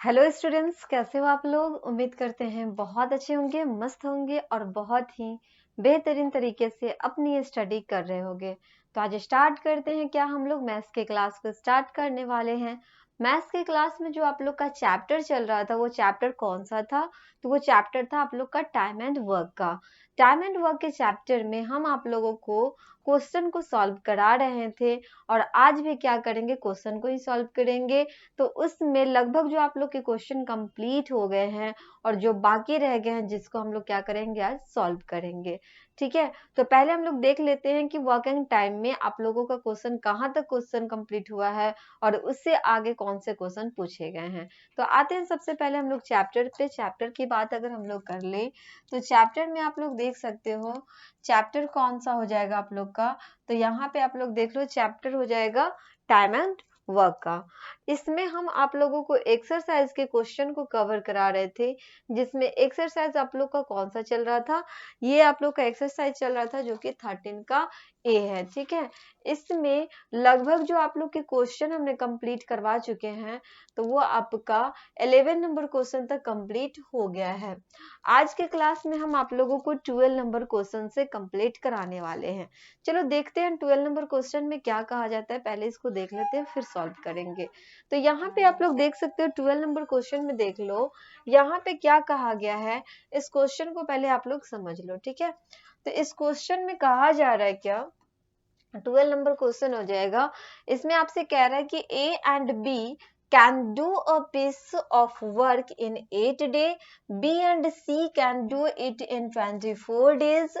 Hello students, कैसे हो आप लोग। उम्मीद करते हैं बहुत अच्छे होंगे, मस्त होंगे और बहुत ही बेहतरीन तरीके से अपनी स्टडी कर रहे होंगे। तो आज स्टार्ट करते हैं। क्या हम लोग मैथ्स के क्लास को स्टार्ट करने वाले हैं। मैथ्स के क्लास में जो आप लोग का चैप्टर चल रहा था वो चैप्टर कौन सा था? तो वो चैप्टर था आप लोग का टाइम एंड वर्क का। टाइम एंड वर्क के चैप्टर में हम आप लोगों को क्वेश्चन को सॉल्व करा रहे थे और आज भी क्या करेंगे, क्वेश्चन को ही सॉल्व करेंगे। तो उसमें लगभग जो आप लोग के क्वेश्चन कंप्लीट हो गए हैं और जो बाकी रह गए हैं जिसको हम लोग क्या करेंगे, आज सॉल्व करेंगे। ठीक है, तो पहले हम लोग देख लेते हैं कि वर्किंग टाइम में आप लोगों का क्वेश्चन कहाँ तक क्वेश्चन कंप्लीट हुआ है और उससे आगे कौन से क्वेश्चन पूछे गए हैं। तो आते हैं सबसे पहले हम लोग चैप्टर पे। चैप्टर की बात अगर हम लोग कर ले तो चैप्टर में आप लोग देख सकते हो चैप्टर कौन सा हो जाएगा आप लोग का। तो यहाँ पे आप लोग देख लो, चैप्टर हो जाएगा टाइम एंड वर्क का। इसमें हम आप लोगों को एक्सरसाइज के क्वेश्चन को कवर करा रहे थे, जिसमें एक्सरसाइज आप लोग का कौन सा चल रहा था, ये आप लोग का एक्सरसाइज चल रहा था जो कि 13 का ए है। ठीक है, इसमें लगभग जो आप लोग के क्वेश्चन हमने कंप्लीट करवा चुके हैं, तो वो आपका 11 नंबर क्वेश्चन तक कंप्लीट हो गया है। आज के क्लास में हम आप लोगों को 12 नंबर क्वेश्चन से कंप्लीट कराने वाले हैं। चलो देखते हैं 12 नंबर क्वेश्चन में क्या कहा जाता है। पहले इसको देख लेते हैं फिर सॉल्व करेंगे। तो यहाँ पे आप लोग देख सकते हो 12 नंबर क्वेश्चन में देख लो यहाँ पे क्या कहा गया है। इस क्वेश्चन को पहले आप लोग समझ लो। ठीक है, तो इस क्वेश्चन में कहा जा रहा है क्या, 12 नंबर क्वेश्चन हो जाएगा। इसमें आपसे कह रहा है कि A and B can do a piece of work in 8 days, B and C can do it in 24 days,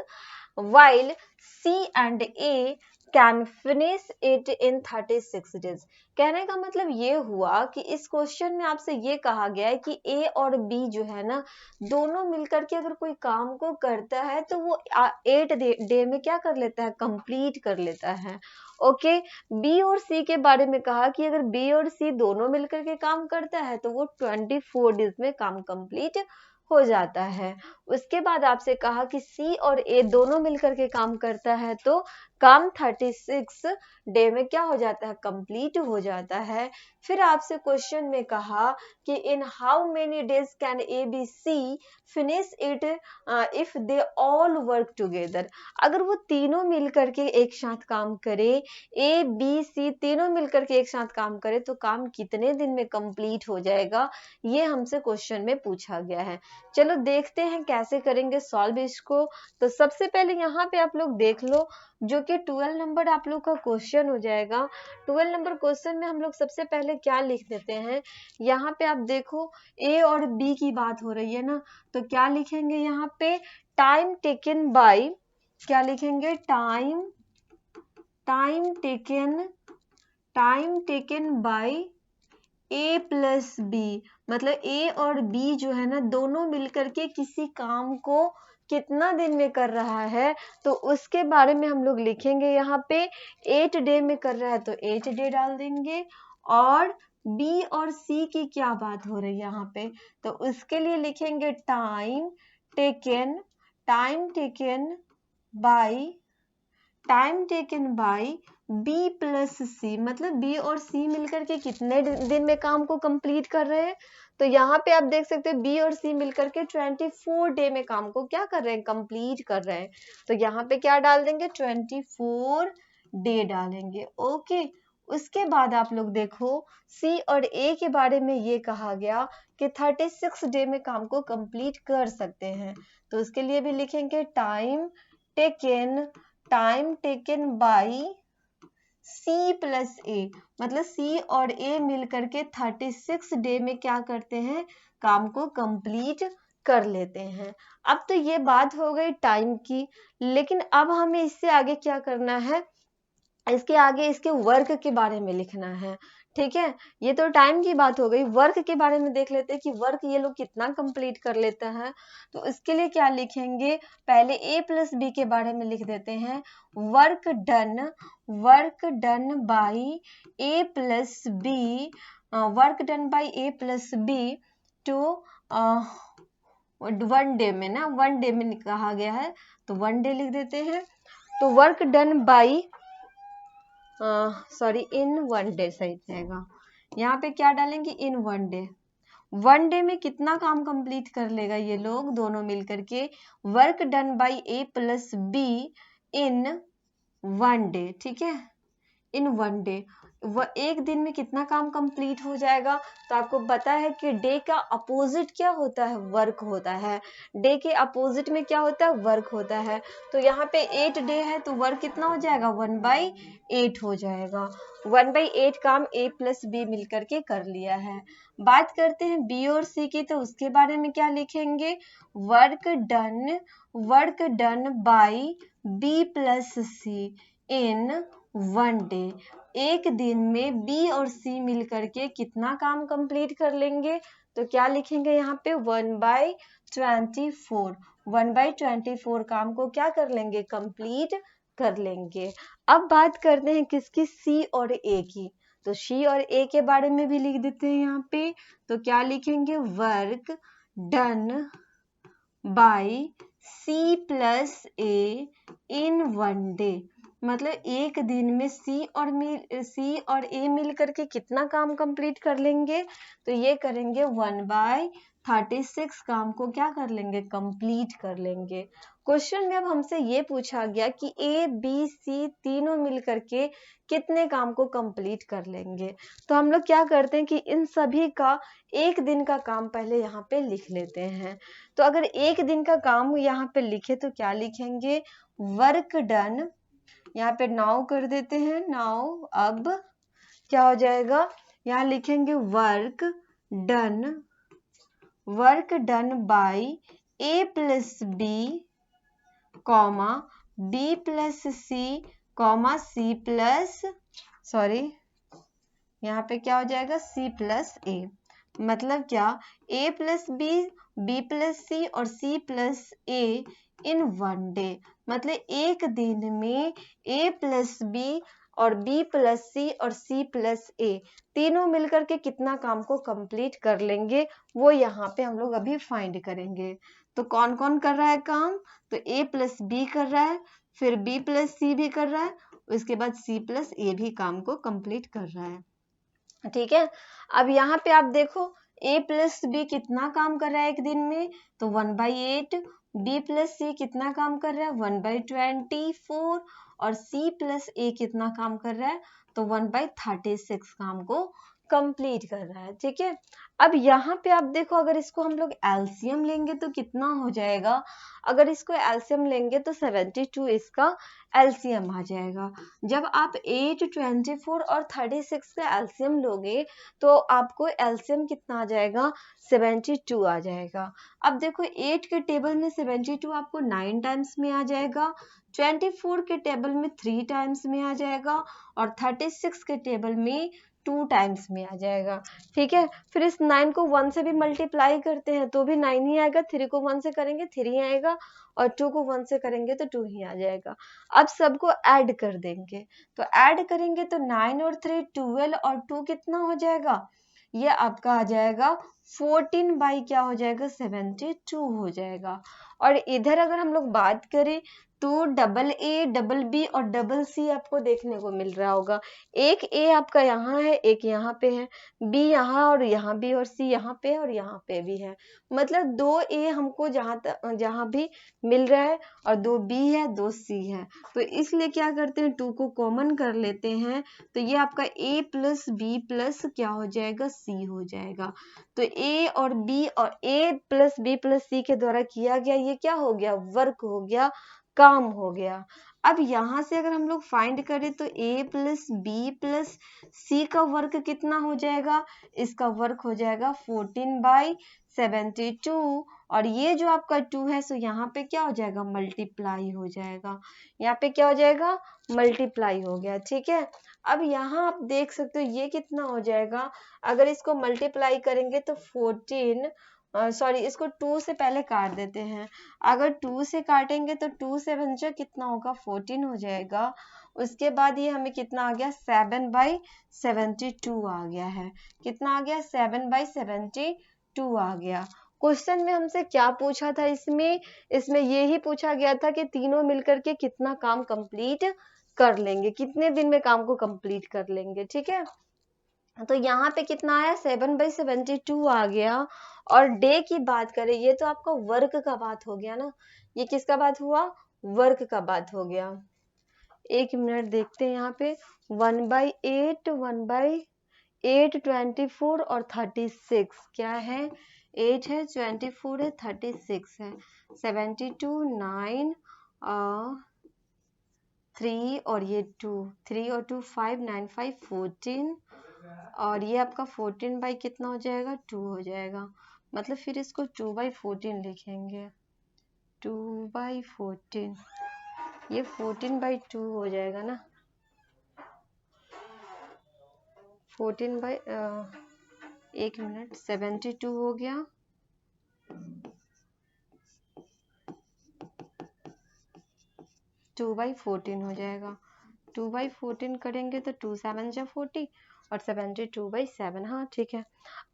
while C and A can finish it in 36 days। कहने का मतलब ये हुआ कि इस क्वेश्चन में आपसे ये कहा गया है कि ए और बी जो है ना, दोनों मिलकर के अगर कोई काम को करता है तो वो 8 डे में क्या कर लेता है, कंप्लीट कर लेता है। ओके, बी और सी के बारे में कहा कि अगर बी और सी दोनों मिलकर के काम करता है तो वो 24 डेज में काम कंप्लीट हो जाता है। उसके बाद आपसे कहा कि सी और ए दोनों मिलकर के काम करता है तो काम 36 डे में क्या हो जाता है, कंप्लीट हो जाता है। फिर आपसे क्वेश्चन में कहा कि in how many days can A B C finish it if they all work together. अगर वो तीनों मिलकर के एक साथ काम करे, ए बी सी तीनों मिलकर के एक साथ काम करे तो काम कितने दिन में कंप्लीट हो जाएगा, ये हमसे क्वेश्चन में पूछा गया है। चलो देखते हैं कैसे करेंगे सॉल्व इसको। तो सबसे पहले यहाँ पे आप लोग देख लो जो कि 12 नंबर आप लोग का क्वेश्चन हो जाएगा। 12 नंबर क्वेश्चन में हम लोग सबसे पहले क्या लिख देते हैं, यहाँ पे आप देखो ए और बी की बात हो रही है ना, तो क्या लिखेंगे यहाँ पे, टाइम टेकन बाय, क्या लिखेंगे, time taken by A plus B. मतलब ए और बी जो है ना, दोनों मिलकर के किसी काम को कितना दिन में कर रहा है तो उसके बारे में हम लोग लिखेंगे। यहाँ पे 8 डे में कर रहा है तो 8 डे डाल देंगे, और बी और सी की क्या बात हो रही है यहाँ पे, तो उसके लिए लिखेंगे time taken by B plus C. मतलब बी और सी मिलकर के कितने दिन में काम को कंप्लीट कर रहे हैं, तो यहाँ पे आप देख सकते हैं बी और सी मिलकर के 24 डे में काम को क्या कर रहे हैं, कंप्लीट कर रहे हैं। तो यहाँ पे क्या डाल देंगे, 24 डे डालेंगे। ओके, उसके बाद आप लोग देखो सी और ए के बारे में ये कहा गया कि 36 डे में काम को कंप्लीट कर सकते हैं, तो उसके लिए भी लिखेंगे time taken by C plus A. मतलब सी और ए मिलकर के 36 डे में क्या करते हैं, काम को कंप्लीट कर लेते हैं। अब तो ये बात हो गई टाइम की, लेकिन अब हमें इससे आगे क्या करना है, इसके आगे इसके वर्क के बारे में लिखना है। ठीक है, ये तो टाइम की बात हो गई। वर्क के बारे में देख लेते हैं कि वर्क ये लोग कितना कंप्लीट कर लेता है। तो इसके लिए क्या लिखेंगे, पहले ए प्लस बी के बारे में लिख देते हैं। Work done by A plus B, to 1 day में ना, 1 डे में कहा गया है तो 1 डे लिख देते हैं। तो work done by in 1 day सही रहेगा। यहाँ पे क्या डालेंगे, इन 1 डे। वन डे में कितना काम कंप्लीट कर लेगा ये लोग दोनों मिलकर के? Work done by A plus be in one day, ठीक है, इन वन डे। एक दिन में कितना काम कंप्लीट हो जाएगा? तो आपको पता है कि डे का अपोजिट क्या होता है? वर्क होता है। डे के अपोजिट में क्या होता है? वर्क होता है। तो यहाँ पे 8 डे है तो वर्क कितना हो जाएगा? 1/8 हो जाएगा। 1/8 काम ए प्लस बी मिलकर के कर लिया है। बात करते हैं बी और सी की, तो उसके बारे में क्या लिखेंगे? Work done by B plus C in one day. एक दिन में बी और सी मिलकर के कितना काम कंप्लीट कर लेंगे? तो क्या लिखेंगे यहाँ पे? 1/24। 1/24 काम को क्या कर लेंगे? कंप्लीट कर लेंगे। अब बात करते हैं किसकी? सी और ए की। तो सी और ए के बारे में भी लिख देते हैं यहाँ पे। तो क्या लिखेंगे? Work done by C plus A in one day. मतलब एक दिन में सी और ए मिल करके कितना काम कंप्लीट कर लेंगे? तो ये करेंगे 1/36 काम को क्या कर लेंगे? कंप्लीट कर लेंगे। क्वेश्चन में अब हमसे ये पूछा गया कि ए बी सी तीनों मिल करके कितने काम को कंप्लीट कर लेंगे। तो हम लोग क्या करते हैं कि इन सभी का एक दिन का काम पहले यहाँ पे लिख लेते हैं। तो अगर एक दिन का काम यहाँ पे लिखे तो क्या लिखेंगे? वर्क डन, यहाँ पे नाउ कर देते हैं, नाउ। अब क्या हो जाएगा? यहाँ लिखेंगे work done by A plus B comma B plus C comma C plus, sorry यहाँ पे क्या हो जाएगा? C plus A. मतलब क्या? A plus B plus C और C plus A in one day. मतलब एक दिन में ए प्लस बी और बी प्लस सी और सी प्लस ए तीनों मिलकर के कितना काम को कंप्लीट कर लेंगे, वो यहाँ पे हम लोग अभी फाइंड करेंगे। तो कौन कौन कर रहा है काम? तो ए प्लस बी कर रहा है, फिर बी प्लस सी भी कर रहा है, उसके बाद सी प्लस ए भी काम को कंप्लीट कर रहा है, ठीक है। अब यहाँ पे आप देखो a प्लस बी कितना काम कर रहा है एक दिन में? तो 1/8। b प्लस सी कितना काम कर रहा है? 1/24। और c प्लस a कितना काम कर रहा है? तो 1/36 काम को कंप्लीट कर रहा है, ठीक है। अब यहाँ पे आप देखो, अगर इसको हम लोग एलसीएम लेंगे तो कितना हो जाएगा? अगर इसको एलसीएम लेंगे तो 72 इसका एलसीएम आ जाएगा। जब आप 8, 24 और 36 का एलसीएम लोगे तो आपको एलसीएम कितना आ जाएगा? 72 आ जाएगा। अब देखो 8 के टेबल में 72 आपको 9 टाइम्स में आ जाएगा, 24 के टेबल में 3 टाइम्स में आ जाएगा और 36 के टेबल में 2 टाइम्स में आ जाएगा, ठीक है। फिर इस 9 को 1 से भी मल्टीप्लाई करते हैं तो भी 9 ही आएगा, 3 को 1 से करेंगे 3 आएगा और 2 को 1 से करेंगे तो 2 ही आ जाएगा। अब सबको ऐड कर देंगे, तो ऐड करेंगे तो 9 और 3 12 और 2 कितना हो जाएगा? ये आपका आ जाएगा 14 बाई क्या हो जाएगा? 72 हो जाएगा। और इधर अगर हम लोग बात करें तो डबल ए, डबल बी और डबल सी आपको देखने को मिल रहा होगा। एक ए आपका यहाँ है, एक यहाँ पे है, बी यहाँ और यहाँ भी, और सी यहाँ पे और यहाँ पे भी है। मतलब 2 ए हमको जहाँ भी मिल रहा है और 2 बी है, 2 सी है। तो इसलिए क्या करते हैं, 2 को कॉमन कर लेते हैं तो ये आपका ए प्लस बी प्लस क्या हो जाएगा? सी हो जाएगा। तो ए और बी और ए प्लस बी प्लस सी के द्वारा किया गया ये क्या हो गया? वर्क हो गया, काम हो गया। अब यहाँ से अगर हम लोग फाइंड करें तो a प्लस बी प्लस सी का वर्क कितना हो जाएगा? इसका वर्क हो जाएगा 14/72 और ये जो आपका 2 है सो यहाँ पे क्या हो जाएगा? मल्टीप्लाई हो जाएगा। यहाँ पे क्या हो जाएगा? मल्टीप्लाई हो गया, ठीक है। अब यहाँ आप देख सकते हो ये कितना हो जाएगा? अगर इसको मल्टीप्लाई करेंगे तो 14, सॉरी इसको 2 से पहले काट देते हैं। अगर 2 से काटेंगे तो 2 से बच्चा कितना होगा? 14 हो जाएगा। उसके बाद ये हमें कितना आ गया? 7/72 आ गया है। कितना आ गया? 7/72 आ गया। क्वेश्चन में हमसे क्या पूछा था? इसमें यही पूछा गया था कि तीनों मिलकर के कितना काम कंप्लीट कर लेंगे, कितने दिन में काम को कंप्लीट कर लेंगे, ठीक है। तो यहाँ पे कितना आया 7/72 आ गया। और डे की बात करें, ये तो आपका वर्क का बात हो गया ना, ये किसका बात हुआ, वर्क का बात हो गया। एक मिनट देखते हैं यहाँ पे 1/8 1/8 24 और 36 क्या है, 8 है 24 है 36 है 72 9 3 और ये 2 3 और 2 5 9 5 14 और ये आपका 14 बाई कितना हो जाएगा 2 हो जाएगा। मतलब फिर इसको 2/14 लिखेंगे, 2/14 ये 14/2 हो जाएगा ना, एक मिनट 72 हो गया 2/14 हो जाएगा। 2/14 करेंगे तो 2 7 जा 40 और 72/7। हाँ ठीक है।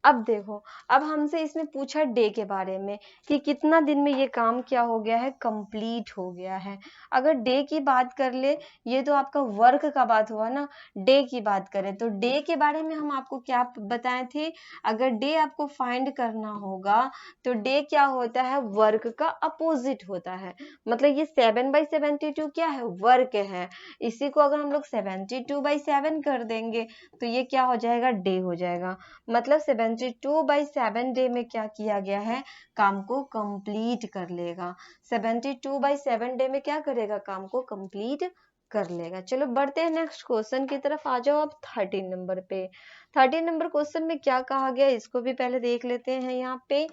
अब देखो, अब हमसे इसमें पूछा डे के बारे में कि कितना दिन में ये काम क्या हो गया है, कंप्लीट हो गया है। अगर डे की बात कर ले, ये तो आपका वर्क का बात हुआ ना, डे की बात करें तो डे के बारे में हम आपको क्या बताए थे, अगर डे आपको फाइंड करना होगा तो डे क्या होता है, वर्क का अपोजिट होता है। मतलब ये 7/72 क्या है, वर्क है। इसी को अगर हम लोग 72/7 कर देंगे तो ये क्या हो जाएगा, डे हो जाएगा। मतलब 72/7 डे में क्या किया गया है, काम को कंप्लीट कर लेगा। 72/7 डे में क्या करेगा, काम को कंप्लीट कर लेगा। चलो बढ़ते हैं नेक्स्ट क्वेश्चन की तरफ, आ जाओ आप 13 नंबर पे। 13 नंबर क्वेश्चन में क्या कहा गया, इसको भी पहले देख लेते हैं। यहाँ पे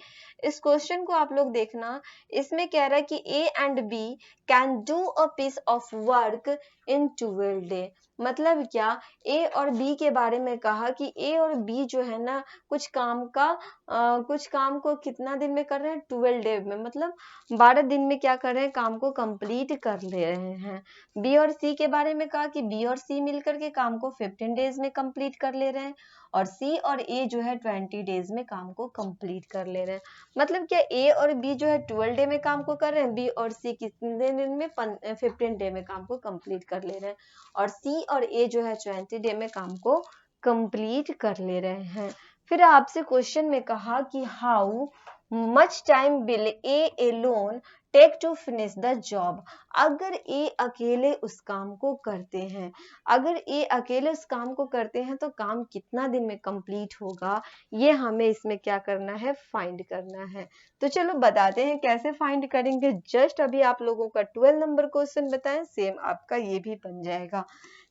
इस क्वेश्चन को आप लोग देखना, इसमें कह रहा है कि A and B can do a piece of work in 12 day. मतलब क्या, ए और बी के बारे में कहा कि ए और बी जो है ना, कुछ काम को कितना दिन में कर रहे हैं, 12 डे में, मतलब 12 दिन में क्या कर रहे हैं, काम को कंप्लीट कर ले रहे हैं। बी और सी के बारे में कहा कि बी और सी मिलकर के काम को 15 डेज में कंप्लीट कर ले रहे हैं और सी और ए जो है 20 डेज में काम को कंप्लीट कर ले रहे हैं। मतलब क्या, ए और बी जो है 12 डे में काम को कर रहे हैं, बी और सी कितने दिन में 15 डे में काम को कंप्लीट कर ले रहे हैं, और सी और ए जो है 20 डे में काम को कंप्लीट कर ले रहे हैं। फिर आपसे क्वेश्चन में कहा कि how much time will A alone take to finish the job. अगर ए अकेले उस काम को करते हैं, अगर ए अकेले उस काम को करते हैं तो काम कितना दिन में कंप्लीट होगा, ये हमें इसमें क्या करना है, फाइंड करना है। तो चलो बताते हैं कैसे फाइंड करेंगे। जस्ट अभी आप लोगों का 12 नंबर क्वेश्चन बताएं, सेम आपका ये भी बन जाएगा।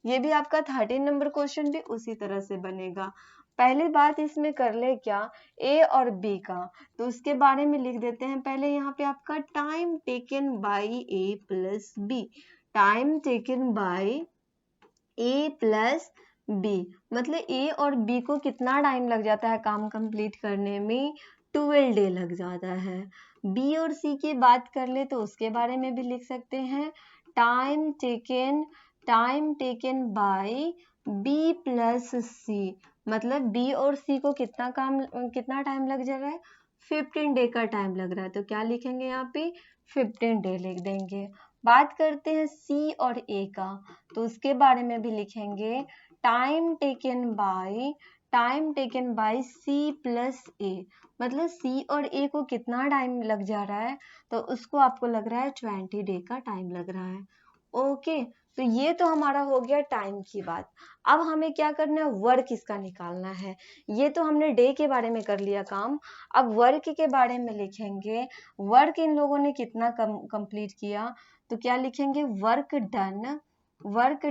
ये भी आपका 13 नंबर क्वेश्चन भी उसी तरह से बनेगा। पहली बात इसमें कर ले क्या, ए और बी का, तो उसके बारे में लिख देते हैं। पहले यहाँ पे आपका time taken by A plus B, time taken by A plus B, मतलब ए और बी को कितना टाइम लग जाता है काम कंप्लीट करने में, 12 डे लग जाता है। बी और सी की बात कर ले तो उसके बारे में भी लिख सकते हैं, time taken by B plus C, मतलब बी और सी को कितना टाइम लग जा रहा है, 15 डे का टाइम लग रहा है। तो क्या लिखेंगे यहाँ पे, 15 डे लिख देंगे। बात करते हैं सी और ए का, तो उसके बारे में भी लिखेंगे time taken by C plus A, मतलब सी और ए को कितना टाइम लग जा रहा है, तो उसको आपको लग रहा है 20 डे का टाइम लग रहा है। ओके, तो ये तो हमारा हो गया टाइम की बात। अब हमें क्या करना है, वर्क इसका निकालना है। ये तो हमने डे के बारे में कर लिया काम, अब वर्क के बारे में लिखेंगे। वर्क इन लोगों ने कितना कंप्लीट किया, तो क्या लिखेंगे, work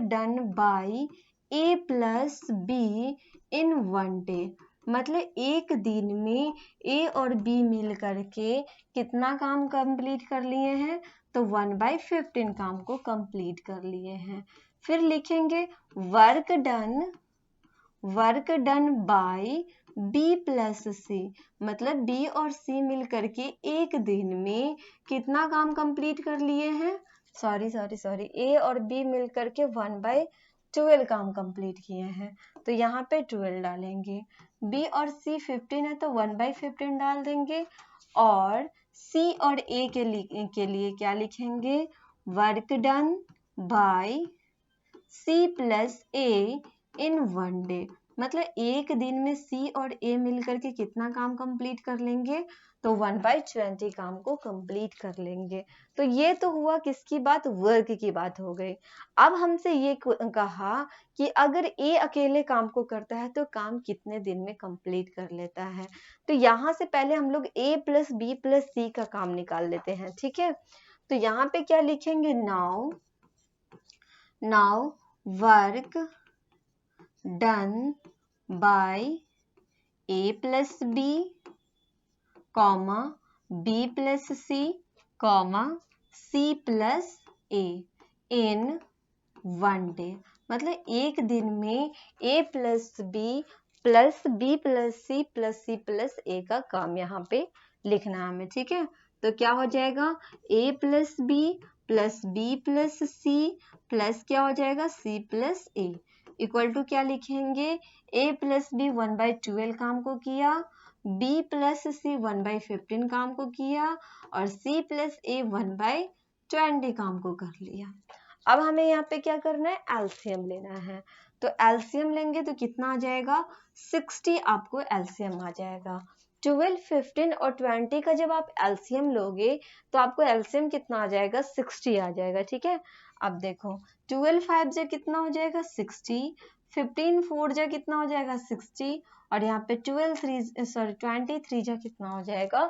done by A plus be in 1 day, मतलब एक दिन में ए और बी मिल करके कितना काम कंप्लीट कर लिए हैं, तो 1/15 काम को कंप्लीट कर लिए हैं। फिर लिखेंगे work done by B plus C, मतलब बी और सी मिल करके एक दिन में कितना काम कंप्लीट कर लिए हैं, सॉरी ए और बी मिल करके 1/12 काम कंप्लीट किए हैं। तो यहाँ पे 12 डालेंगे, बी और सी 15 है तो 1/15 डाल देंगे, और सी और ए के लिए क्या लिखेंगे, work done by C plus A in 1 day, मतलब एक दिन में सी और ए मिलकर के कितना काम कंप्लीट कर लेंगे, तो 1/20 काम को कंप्लीट कर लेंगे। तो ये तो हुआ किसकी बात, वर्क की बात हो गई। अब हमसे ये कहा कि अगर ए अकेले काम को करता है तो काम कितने दिन में कंप्लीट कर लेता है। तो यहाँ से पहले हम लोग ए प्लस बी प्लस सी का काम निकाल लेते हैं, ठीक है। तो यहाँ पे क्या लिखेंगे, now work done by A plus B comma B plus C comma C plus A in 1 day. मतलब एक दिन में A plus B plus B plus C plus C plus A का काम यहाँ पे लिखना है हमें, ठीक है। तो क्या हो जाएगा, A plus B plus B plus C plus क्या हो जाएगा, C plus A equal to क्या लिखेंगे, ए प्लस बी 1/12 काम को किया, बी प्लस सी 1/15 काम को किया और सी प्लस ए 1/20 काम को कर लिया। अब हमें यहाँ पे क्या करना है, एलसीएम लेना है। तो एलसीएम लेंगे तो कितना आ जाएगा, 60 आपको एलसीएम आ जाएगा। 12, 15 और 20 का जब आप एलसीएम लोगे तो आपको एलसीएम कितना आ जाएगा, 60 आ जाएगा, ठीक है। अब देखो 12 5 जा कितना हो जाएगा 60, 15 4 जा कितना हो जाएगा 60 और यहाँ पे 23 जा कितना हो जाएगा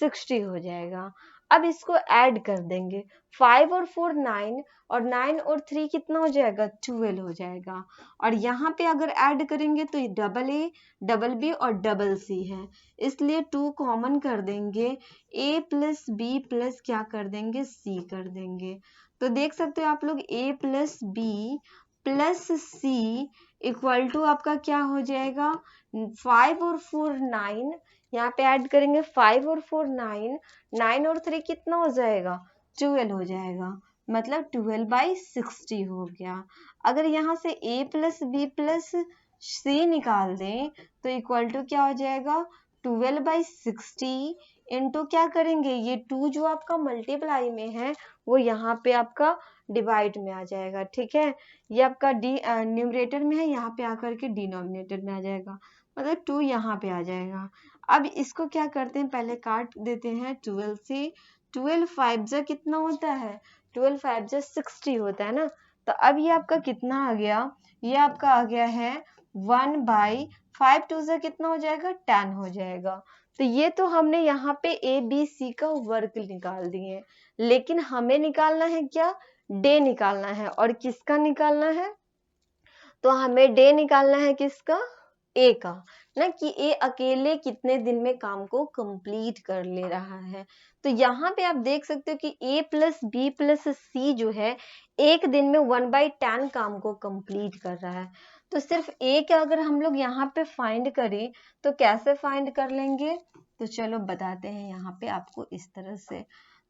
60 हो जाएगा। अब इसको ऐड कर देंगे, 5 और 4 9 और 9 और 3 कितना हो जाएगा 12 हो जाएगा। और यहाँ पे अगर ऐड करेंगे तो डबल ए डबल बी और डबल सी है, इसलिए 2 कॉमन कर देंगे, ए प्लस बी प्लस क्या कर देंगे, सी कर देंगे। तो देख सकते हो आप लोग A plus B plus C equal to आपका क्या हो जाएगा, 5 और 4 9, यहाँ पे ऐड करेंगे 5 और 4 9, 9 और 3 कितना हो जाएगा 12 हो जाएगा, मतलब 12/60 हो गया। अगर यहाँ से a प्लस बी प्लस सी निकाल दें तो इक्वल टू क्या हो जाएगा, 12/60 इंटू क्या करेंगे, ये 2 जो आपका मल्टीप्लाई में है वो यहाँ पे आपका डिवाइड में आ जाएगा, ठीक है। ये आपका न्यूमरेटर में है, यहाँ पे आकर के डिनोमिनेटर में आ जाएगा, मतलब 2 यहाँ पे आ जाएगा। अब इसको क्या करते हैं, पहले काट देते हैं 12 से, 12 5 जा कितना होता है, 12 5 जा 60 होता है ना। तो अब ये आपका कितना आ गया, ये आपका आ गया है 1/5 2 जा कितना हो जाएगा 10 हो जाएगा। तो ये तो हमने यहाँ पे ए बी सी का वर्क निकाल दिए, लेकिन हमें निकालना है क्या, डे निकालना है। और किसका निकालना है, तो हमें डे निकालना है किसका, ए का ना, कि ए अकेले कितने दिन में काम को कंप्लीट कर ले रहा है। तो यहाँ पे आप देख सकते हो कि ए प्लस बी प्लस सी जो है एक दिन में 1/10 काम को कंप्लीट कर रहा है। तो सिर्फ ए का अगर हम लोग यहाँ पे फाइंड करें तो कैसे फाइंड कर लेंगे, तो चलो बताते हैं यहाँ पे आपको इस तरह से।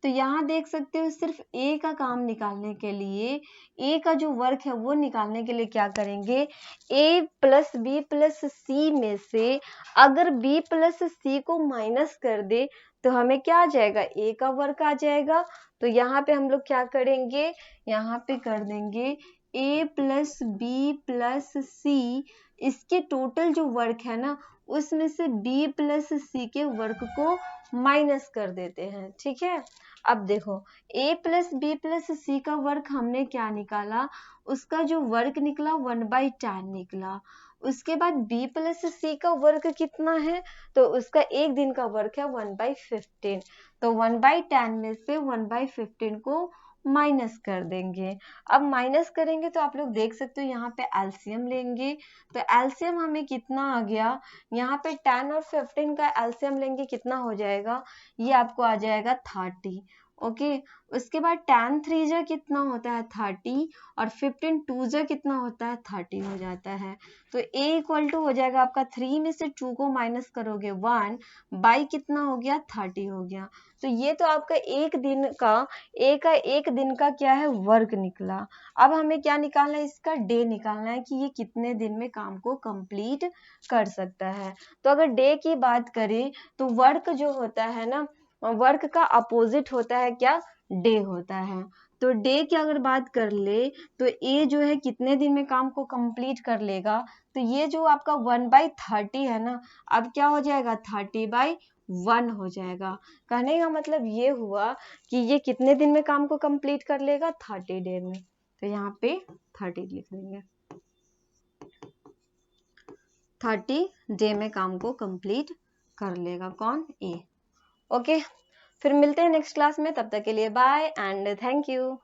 तो यहाँ देख सकते हो सिर्फ ए का काम निकालने के लिए, ए का जो वर्क है वो निकालने के लिए क्या करेंगे, ए प्लस बी प्लस सी में से अगर बी प्लस सी को माइनस कर दे तो हमें क्या आ जाएगा, ए का वर्क आ जाएगा। तो यहाँ पे हम लोग क्या करेंगे, यहाँ पे कर देंगे ए प्लस बी प्लस सी, इसके टोटल जो वर्क है ना उसमें से बी प्लस सी के वर्क को माइनस कर देते हैं, ठीक है। अब देखो a प्लस बी प्लस सी का वर्क हमने क्या निकाला, उसका जो वर्क निकला 1/10 निकला। उसके बाद b प्लस सी का वर्क कितना है, तो उसका एक दिन का वर्क है 1/15। तो 1/10 में से 1/15 को माइनस कर देंगे। अब माइनस करेंगे तो आप लोग देख सकते हो यहाँ पे एलसीएम लेंगे, तो एलसीएम हमें कितना आ गया, यहाँ पे 10 और 15 का एलसीएम लेंगे कितना हो जाएगा, ये आपको आ जाएगा 30। ओके, उसके बाद 10 3 जा कितना होता है 30 और 15 2 जा कितना होता है 30 हो जाता है। तो a इक्वल टू हो जाएगा आपका 3 में से 2 को माइनस करोगे 1 बाई कितना हो गया 30 हो गया। तो ये तो आपका एक दिन का एक दिन का क्या है वर्क निकला। अब हमें क्या निकालना है, इसका डे निकालना है कि ये कितने दिन में काम को कंप्लीट कर सकता है। तो अगर डे की बात करें तो वर्क जो होता है ना, वर्क का अपोजिट होता है क्या, डे होता है। तो डे की अगर बात कर ले तो ए जो है कितने दिन में काम को कंप्लीट कर लेगा, तो ये जो आपका 1/30 है ना, अब क्या हो जाएगा 30/1 हो जाएगा। कहने का मतलब ये हुआ कि ये कितने दिन में काम को कंप्लीट कर लेगा 30 डे में, तो यहाँ पे 30 लिख देंगे, 30 डे में काम को कंप्लीट कर लेगा कौन, ए। ओके, फिर मिलते हैं नेक्स्ट क्लास में, तब तक के लिए बाय एंड थैंक यू।